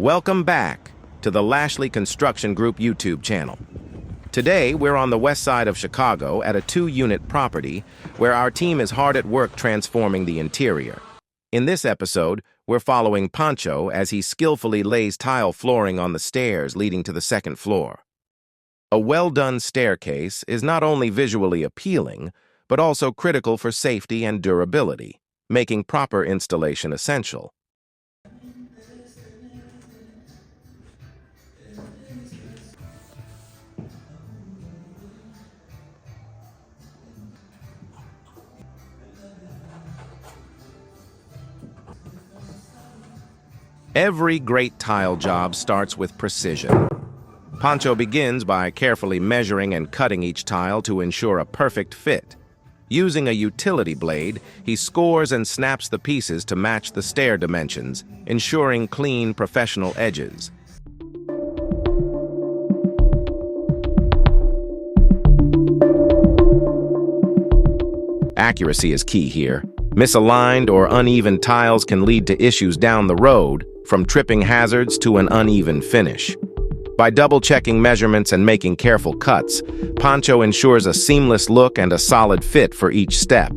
Welcome back to the Lashley Construction Group YouTube channel. Today, we're on the west side of Chicago at a 2-unit property where our team is hard at work transforming the interior. In this episode, we're following Pancho as he skillfully lays tile flooring on the stairs leading to the second floor. A well-done staircase is not only visually appealing, but also critical for safety and durability, making proper installation essential. Every great tile job starts with precision. Pancho begins by carefully measuring and cutting each tile to ensure a perfect fit. Using a utility blade, he scores and snaps the pieces to match the stair dimensions, ensuring clean, professional edges. Accuracy is key here. Misaligned or uneven tiles can lead to issues down the road, from tripping hazards to an uneven finish. By double-checking measurements and making careful cuts, Pancho ensures a seamless look and a solid fit for each step.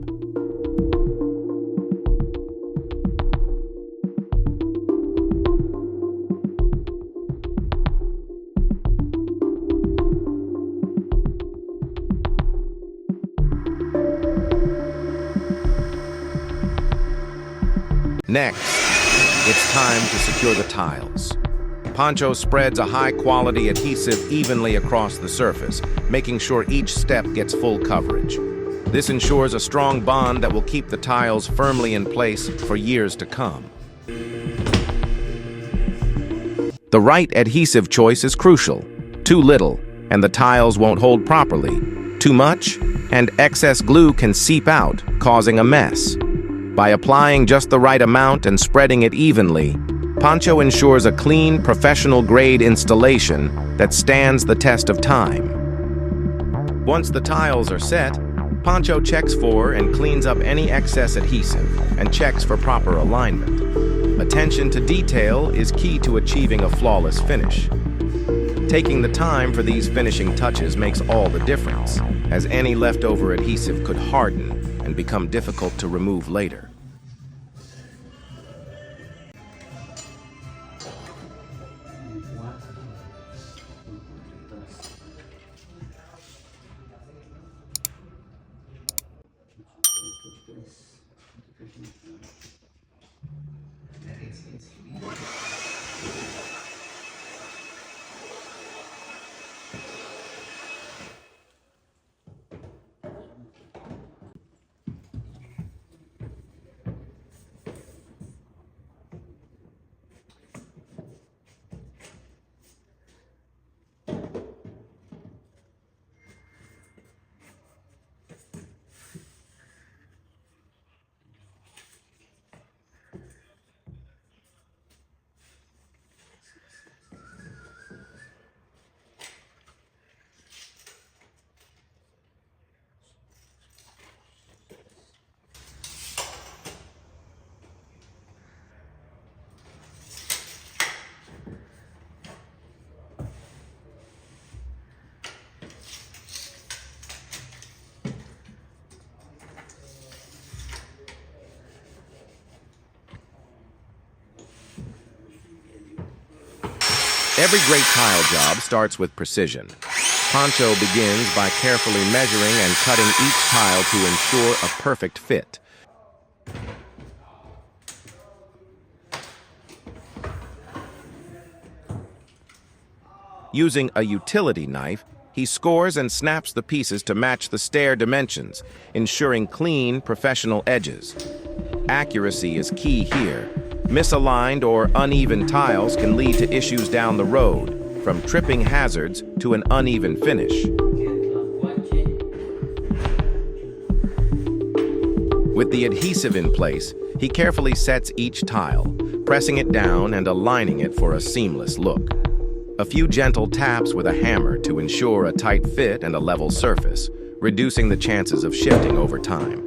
Next, it's time to secure the tiles. Pancho spreads a high-quality adhesive evenly across the surface, making sure each step gets full coverage. This ensures a strong bond that will keep the tiles firmly in place for years to come. The right adhesive choice is crucial. Too little, and the tiles won't hold properly. Too much, and excess glue can seep out, causing a mess. By applying just the right amount and spreading it evenly, Pancho ensures a clean, professional-grade installation that stands the test of time. Once the tiles are set, Pancho checks for and cleans up any excess adhesive and checks for proper alignment. Attention to detail is key to achieving a flawless finish. Taking the time for these finishing touches makes all the difference, as any leftover adhesive could harden and become difficult to remove later. Every great tile job starts with precision. Pancho begins by carefully measuring and cutting each tile to ensure a perfect fit. Using a utility knife, he scores and snaps the pieces to match the stair dimensions, ensuring clean, professional edges. Accuracy is key here. Misaligned or uneven tiles can lead to issues down the road, from tripping hazards to an uneven finish. With the adhesive in place, he carefully sets each tile, pressing it down and aligning it for a seamless look. A few gentle taps with a hammer to ensure a tight fit and a level surface, reducing the chances of shifting over time.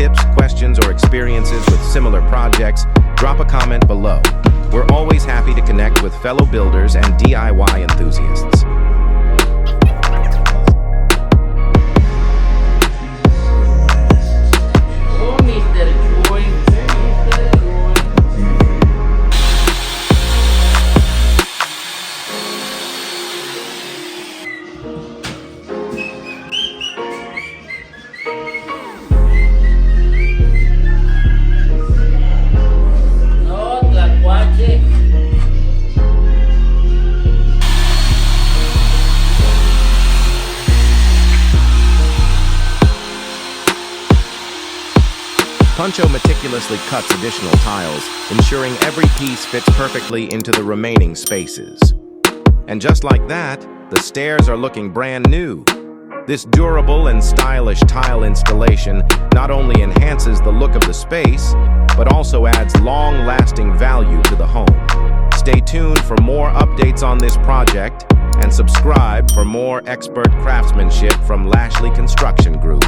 tips, questions, or experiences with similar projects, drop a comment below. We're always happy to connect with fellow builders and DIY enthusiasts. Pancho meticulously cuts additional tiles, ensuring every piece fits perfectly into the remaining spaces. And just like that, the stairs are looking brand new. This durable and stylish tile installation not only enhances the look of the space, but also adds long-lasting value to the home. Stay tuned for more updates on this project, and subscribe for more expert craftsmanship from Lashley Construction Group.